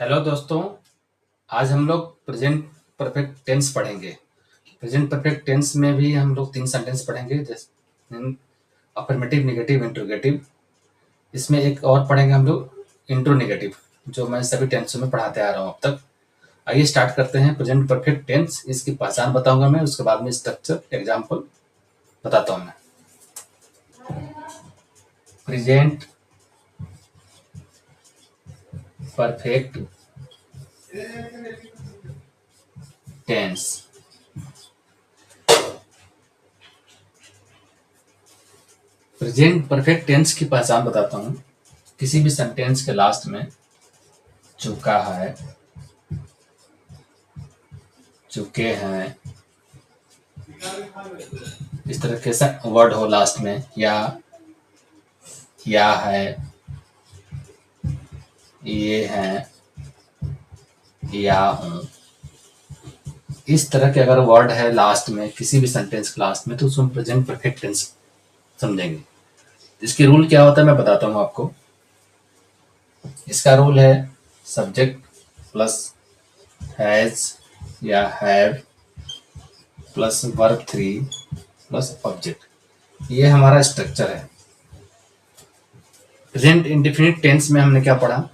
Hello दोस्तों, आज हम लोग प्रेजेंट परफेक्ट टेंस पढ़ेंगे। प्रेजेंट परफेक्ट टेंस में भी हम लोग 3 सेंटेंस पढ़ेंगे, जैसे अफर्मेटिव, नेगेटिव, इंट्रोगेटिव। इसमें एक और पढ़ेंगे हम लोग इंट्रोनेगेटिव, जो मैं सभी टेंसों में पढ़ाते आ रहा हूँ अब तक। आइए स्टार्ट करते हैं। प्रेजेंट परफेक्ट टेंस, इसकी पहचान बताऊंगा मैं, उसके बाद में स्ट्रक्चर एग्जाम्पल बताता हूँ मैं। Present perfect tense. Present perfect tense की पहचान बताता हूँ। किसी भी सेंटेंस के लास्ट में चुका है, चुके हैं, इस तरह के वर्ड हो लास्ट में, या है, ये है, या हूं, इस तरह के अगर वर्ड है लास्ट में किसी भी सेंटेंस के लास्ट में, तो उसको प्रेजेंट परफेक्ट टेंस समझेंगे। इसकी रूल क्या होता है मैं बताता हूं आपको। इसका रूल है सब्जेक्ट प्लस हैज या have plus verb 3 plus object. ये हमारा स्ट्रक्चर है। प्रेजेंट इंडेफिनिट टेंस में हमने क्या पढ़ा?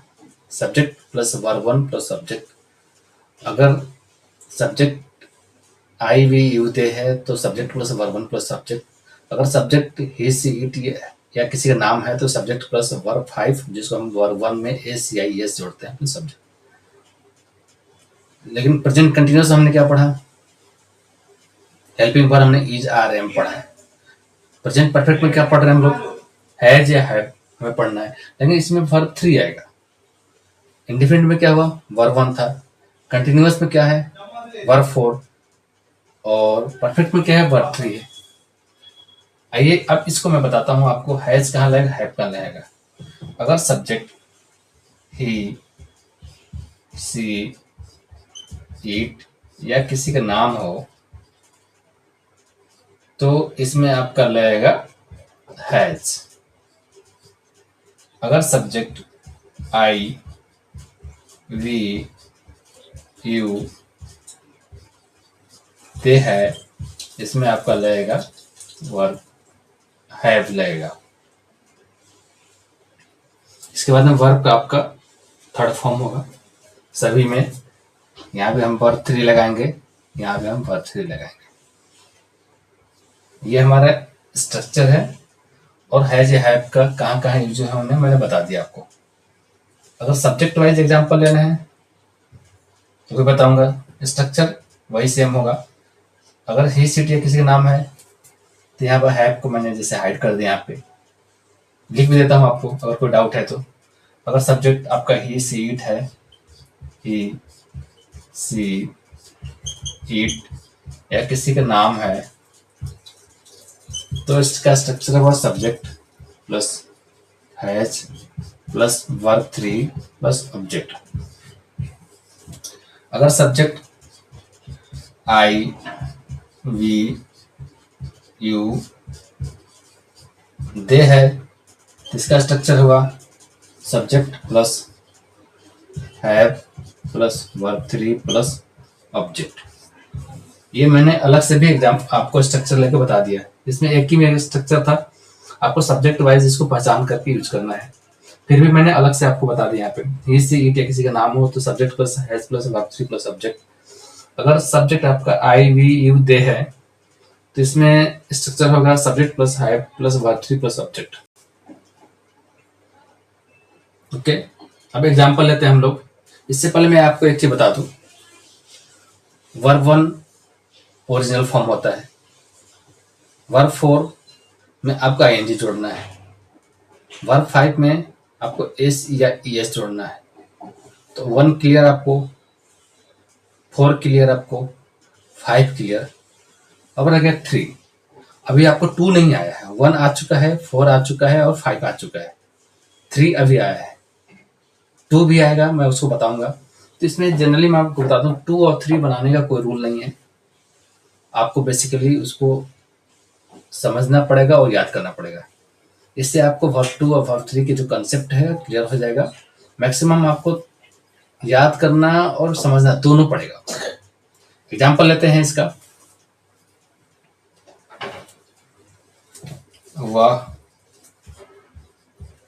Subject plus verb 1 plus subject. अगर subject I we you they है तो subject plus verb 1 plus subject. अगर सब्जेक्ट ही सी इट या किसी का नाम है तो सब्जेक्ट प्लस वर्ब 5, जिसको हम वर्ब 1 में एस या एस जोड़ते हैं सब्जेक्ट। लेकिन प्रेजेंट कंटिन्यूअस हमने क्या पढ़ा? हेल्पिंग वर्ब हमने इज आर एम पढ़ा है। प्रेजेंट परफेक्ट में क्या पढ़ रहे हैं हम लोग? हैज या हैव हमें पढ़ना है, लेकिन इसमें वर्ब 3 आएगा। इंडिफिनिट में क्या हुआ? वर्ब 1 था। कंटिन्यूअस में क्या है? वर्ब 4। और परफेक्ट में क्या है? वर्ब 3 है। आइए अब इसको मैं बताता हूं आपको। हैज कहाँ लगेगा, हैव कहाँ लगेगा। अगर सब्जेक्ट ही सी इट या किसी का नाम हो तो इसमें आपका लगेगा हैज। अगर subject I we you they है, इसमें आपका लगेगा वर्ब हैव लगेगा। इसके बाद में वर्ब का आपका थर्ड फॉर्म होगा सभी में। यहाँ पे हम वर्ब 3 लगाएंगे, यहाँ पे हम वर्ब 3 लगाएंगे। ये हमारा स्ट्रक्चर है। और हैज या हैव का कहाँ कहाँ यूज है उन्हें मैंने बता दिया आपको। अगर सब्जेक्ट वाइज एग्जांपल लेना है तो भी बताऊंगा। स्ट्रक्चर वही सेम होगा। अगर ही सीट या किसी का नाम है तो यहाँ पर हैव को मैंने जैसे हाइड कर दिया, यहाँ पे लिख भी देता हूँ आपको अगर कोई डाउट है तो। अगर सब्जेक्ट आपका ही सी इट है, ही सी इट या किसी का नाम है तो इसका स्ट्रक्चर हुआ subject plus has plus verb 3 plus object. अगर subject I we you they है तो इसका स्ट्रक्चर हुआ subject plus have plus verb 3 plus object. ये मैंने अलग से भी एग्जाम आपको स्ट्रक्चर लेके बता दिया। इसमें एक ही मेरा स्ट्रक्चर था, आपको सब्जेक्ट वाइज इसको पहचान करके यूज करना है। फिर भी मैंने अलग से आपको बता दिया। यहाँ पे ही सी इट या किसी का नाम हो तो subject plus has plus verb 3 plus object. अगर सब्जेक्ट आपका आई वी यू दे है तो इसमें स्ट्रक्चर होगा subject plus have plus verb 3 plus object. Okay, अब एग्जांपल लेते हैं हम लोग। इससे पहले मैं आपको एक चीज बता दूं। वर्ब 1 ओरिजिनल फॉर्म होता है। वर्ब 4 में आपका आईएनजी जोड़ना है। वर्ब 5 में आपको एस या ईएस जोड़ना है। तो 1 क्लियर आपको, 4 क्लियर आपको, 5 क्लियर। अब रह गया 3। अभी आपको 2 नहीं आया है। 1 आ चुका है, 4 आ चुका है और 5 आ चुका है। 3 अभी आया है। 2 भी आएगा, मैं उसको बताऊंगा। तो इसमें जनरली मैं आपको बता दूं 2 और 3 बनाने का कोई रूल नहीं है। आपको बेसिकली उसको समझना पड़ेगा और याद करना पड़ेगा। इससे आपको वर्ब 2 और वर्ब 3 की जो कंसेप्ट है क्लियर हो जाएगा। मैक्सिमम आपको याद करना और समझना दोनों पड़ेगा। एग्जाम्पल लेते हैं इसका, वह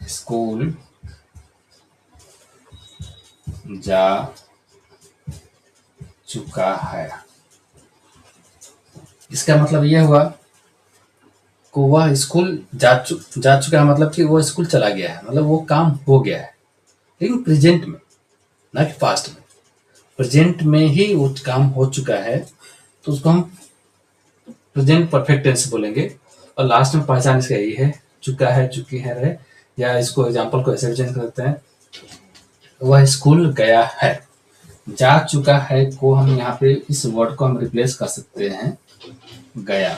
स्कूल जा चुका है। इसका मतलब यह हुआ कि वह स्कूल जा चुका है, मतलब कि वो स्कूल चला गया है, मतलब वो काम हो गया है, लेकिन प्रेजेंट में, ना कि पास्ट में। प्रेजेंट में ही वो काम हो चुका है तो उसको हम प्रेजेंट परफेक्ट टेंस बोलेंगे। और लास्ट में पहचान इसका यही है, चुका है, चुकी है, रहे। या इसको एग्जाम्पल को ऐसे भी चेंज करते हैं, वह स्कूल गया है। जा चुका है को हम यहाँ पे इस वर्ड को हम रिप्लेस कर सकते हैं गया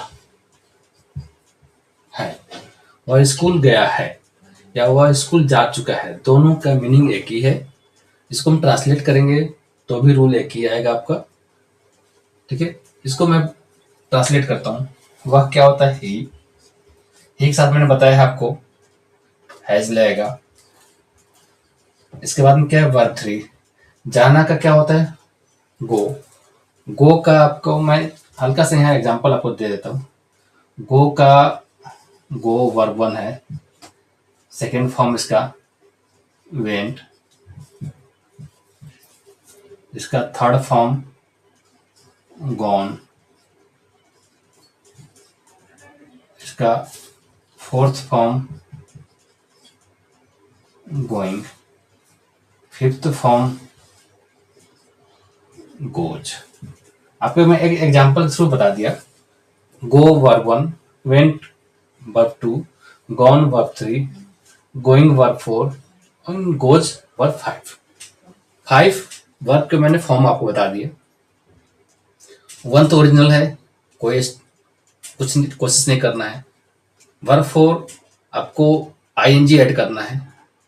है। वह स्कूल गया है या वह स्कूल जा चुका है, दोनों का मीनिंग एक ही है। इसको हम ट्रांसलेट करेंगे तो भी रूल एक ही आएगा आपका। ठीक है, इसको मैं ट्रांसलेट करता हूँ। वह क्या होता है? ही के साथ मैंने बताया है आपको हैज लगेगा। इसके बाद में क्या है? वर्ब 3। जाना का क्या होता है? गो। गो का आपको मैं हल्का सा यहाँ एग्जांपल आपको दे देता हूँ। गो का गो वर्ब 1 है, सेकेंड फॉर्म इसका वेंट, इसका थर्ड फॉर्म गॉन, इसका fourth form going, fifth form goes. आपको मैं एक एग्जांपल थ्रू बता दिया। Go verb 1, went verb 2, gone verb 3, going verb 4 और गोज वर्ब 5। 5 वर्ब के मैंने फॉर्म आपको बता दिए। 1 तो ओरिजिनल है, कोई कुछ कोशिश नहीं करना है। वर्ब 4 आपको आईएनजी ऐड करना है।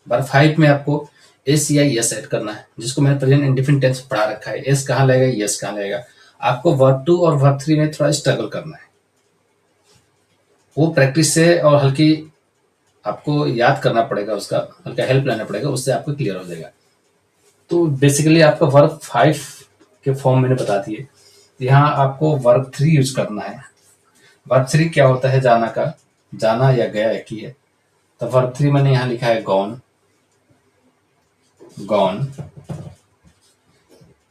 वर्ब 5 में आपको एस या यस ऐड करना है, जिसको मैंने प्रेजेंट इंडिफिनिट टेंस पढ़ा रखा है। एस कहाँ लगेगा, यस कहाँ लगेगा। आपको वर्ब 2 और वर्ब 3 में थोड़ा स्ट्रगल करना है, वो प्रैक्टिस से और हल्की आपको याद करना पड़ेगा, उसका हल्का हेल्प लेना पड़ेगा, उससे आपको क्लियर हो जाएगा। तो बेसिकली आपका वर्ब 5 के फॉर्म मैंने बता दिए। यहाँ आपको वर्ब 3 यूज करना है। वर्ब 3 क्या होता है? जाना का, जाना या गया एक ही है। तो वर्ब 3 मैंने यहाँ लिखा है गॉन, गॉन।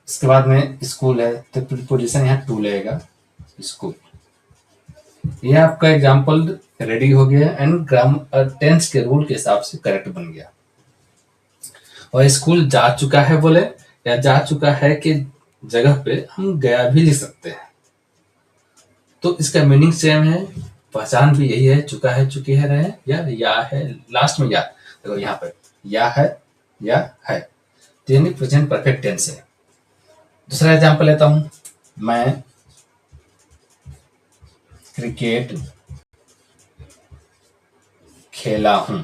इसके बाद में स्कूल है तो प्रीपोजिशन यहाँ टू लगेगा, स्कूल। ये आपका एग्जाम्पल रेडी हो गया एंड ग्रामर टेंस के रूल के हिसाब से करेक्ट बन गया। और स्कूल जा चुका है बोले या जा चुका है कि जगह पे हम गया भी लिख सकते हैं, तो इसका मीनिंग सेम है, पहचान भी यही है, चुका है, चुकी है, रहे, या है, लास्ट में या। देखो यहाँ पे या है, तो यानी प्रेजेंट परफेक्ट टेंस है। दूसरा एग्जाम्पल लेता हूं, मैं क्रिकेट खेला हूं।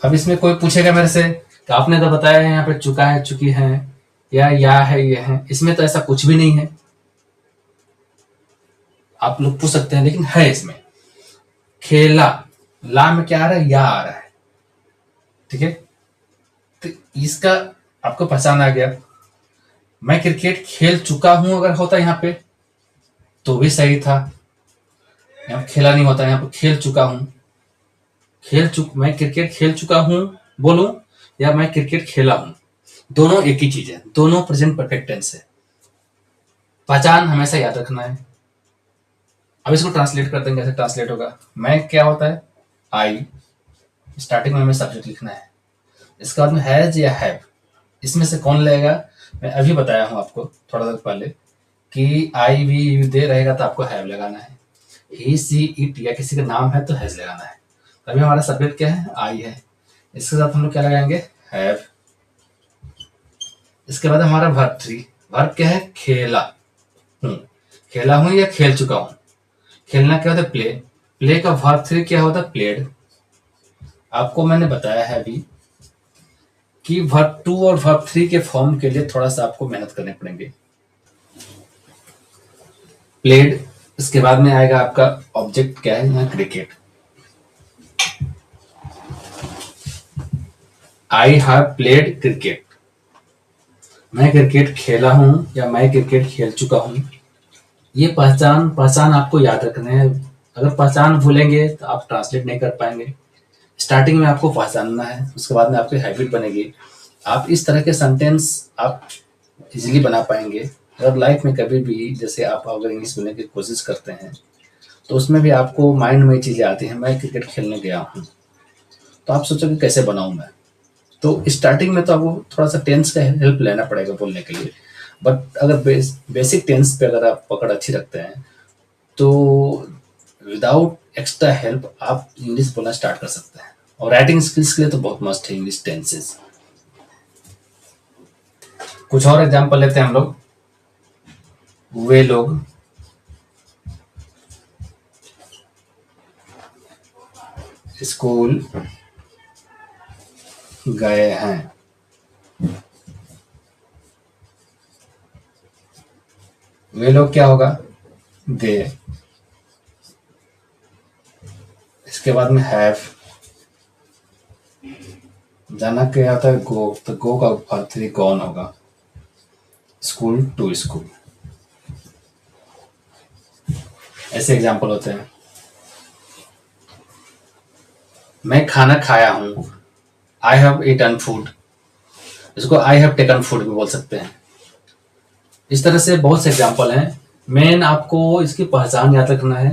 अब इसमें कोई पूछेगा मेरे से कि आपने तो बताया है यहाँ पे चुका है, चुकी है, या है, ये है। इसमें तो ऐसा कुछ भी नहीं है, आप लोग पूछ सकते हैं, लेकिन है इसमें। खेला, ला में क्या आ रहा है? या आ रहा है। ठीक है, तो इसका आपको पहचान आ गया। मैं क्रिकेट खेल चुका हूं अगर होता यहाँ पे तो भी सही था, यहाँ खेला नहीं होता, यहाँ पे खेल चुका हूं। मैं क्रिकेट खेल चुका हूं बोलूं या मैं क्रिकेट खेला हूं, दोनों एक ही चीज है, दोनों प्रेजेंट परफेक्ट टेंस है। पहचान हमेशा याद रखना है। अब इसको ट्रांसलेट कर देंगे, कैसे ट्रांसलेट होगा? मैं क्या होता है? आई। स्टार्टिंग में हमें सब्जेक्ट लिखना है, इसके बाद में हैज या हैव, इसमें से कौन लेगा? मैं अभी बताया हूं आपको थोड़ा देर पहले कि आई वी यू दे रहेगा तो आपको हैव लगाना है। ही सी इट या किसी का नाम है तो हैज लगाना है। अभी हमारा सब्जेक्ट क्या है? आई है। इसके साथ हम लोग क्या लगाएंगे? हैव। इसके बाद हमारा वर्ब 3। वर्ब क्या है? खेला हूं। खेला हूं या खेल चुका हूं। खेलना क्या होता है? प्ले। प्ले का वर्ब 3 क्या होता है? प्लेड। आपको मैंने बताया है अभी कि वर्ब 2 और वर्ब 3 के फॉर्म के लिए थोड़ा सा आपको मेहनत करने पड़ेंगे। प्लेड, इसके बाद में आएगा आपका ऑब्जेक्ट क्या है? यहाँ cricket. I have played cricket, मैं क्रिकेट खेला हूं या मैं क्रिकेट खेल चुका हूं। ये पहचान पहचान आपको याद रखने हैं। अगर पहचान भूलेंगे तो आप ट्रांसलेट नहीं कर पाएंगे। स्टार्टिंग में आपको पहचानना है, उसके बाद में आपकी हैबिट बनेगी। आप इस तरह के सेंटेंस आप इजीली बना पाएंगे। अगर लाइफ में कभी भी जैसे आप अगर इंग्लिश बोलने की कोशिश करते हैं तो उसमें भी आपको माइंड में चीज़ें आती हैं, मैं क्रिकेट खेलने गया हूँ, तो आप सोचोगे कैसे बनाऊँ मैं। तो स्टार्टिंग में तो आपको थोड़ा सा टेंस का हेल्प लेना पड़ेगा बोलने के लिए। बट अगर बेसिक टेंस पे अगर आप पकड़ अच्छी रखते हैं तो विदाउट एक्स्ट्रा हेल्प आप इंग्लिश बोलना स्टार्ट कर सकते हैं। और राइटिंग स्किल्स के लिए तो बहुत मस्त है इंग्लिश टेंसेस। कुछ और एग्जांपल लेते हैं हम लोग। वे लोग स्कूल गए हैं, वे लोग क्या होगा, दे। इसके बाद में हैव, जाना क्या आता है, गो, तो गो का अर्थ गॉन होगा। स्कूल टू स्कूल, ऐसे एग्जाम्पल होते हैं। मैं खाना खाया हूं, आई हैव ईटन फूड, इसको आई हैव टेकन फूड भी बोल सकते हैं। इस तरह से बहुत से एग्जाम्पल हैं। मेन आपको इसकी पहचान याद रखना है।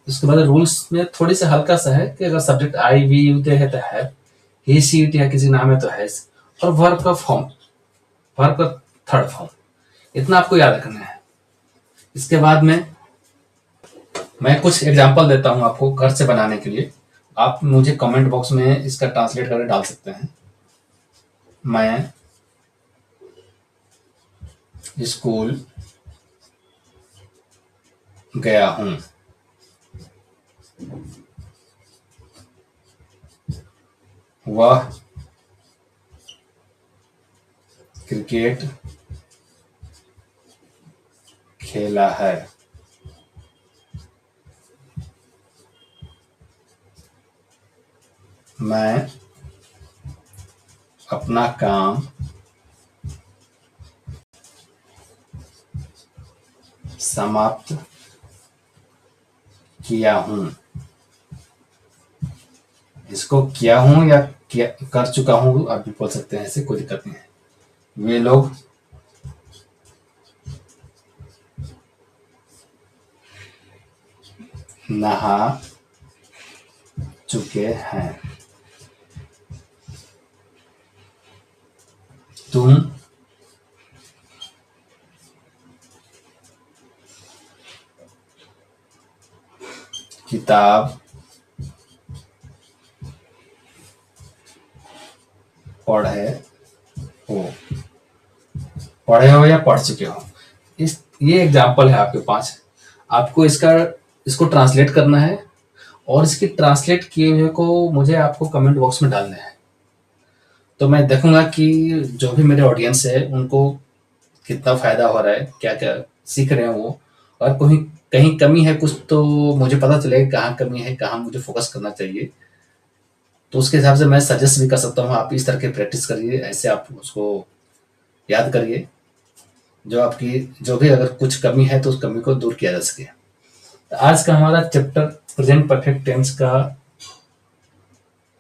उसके बाद रूल्स में थोड़ी सा हल्का सा है कि अगर सब्जेक्ट आई वी यू है तो हैव, ही सी इट या किसी नाम है तो हैज, और वर्ब का फॉर्म, वर्ब का थर्ड फॉर्म, इतना आपको याद रखना है। इसके बाद में मैं कुछ एग्जाम्पल देता हूं आपको घर से बनाने के लिए। आप मुझे कमेंट बॉक्स में इसका ट्रांसलेट करके डाल सकते हैं। मैं स्कूल गया हूं, वह क्रिकेट खेला है, मैं अपना काम समाप्त किया हूं। इसको किया हूं या किया कर चुका हूं आप भी बोल सकते हैं, ऐसे कोई दिक्कत नहीं है। वे लोग नहा चुके हैं, तुम किताब पढ़े हो, पढ़े हो या पढ़ चुके हो। इस ये एग्जाम्पल है आपके पास। आपको इसको ट्रांसलेट करना है और इसकी ट्रांसलेट किए हुए को मुझे आपको कमेंट बॉक्स में डालना है। तो मैं देखूंगा कि जो भी मेरे ऑडियंस है उनको कितना फायदा हो रहा है, क्या क्या सीख रहे हैं वो, और कोई कहीं कमी है कुछ तो मुझे पता चलेगा कहाँ कमी है, कहाँ मुझे फोकस करना चाहिए। तो उसके हिसाब से मैं सजेस्ट भी कर सकता हूँ। आप इस तरह के प्रैक्टिस करिए, ऐसे आप उसको याद करिए, जो आपकी जो भी अगर कुछ कमी है तो उस कमी को दूर किया जा सके। तो आज का हमारा चैप्टर प्रेजेंट परफेक्ट टेंस का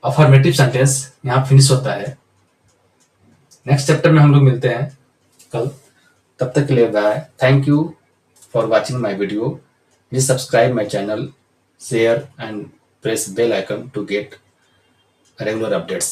अफर्मेटिव सेंटेंस यहाँ फिनिश होता है। नेक्स्ट चैप्टर में हम लोग मिलते हैं कल। तब तक के लिए bye. Thank you for watching my video. Please subscribe my channel, share and press bell icon to get regular updates.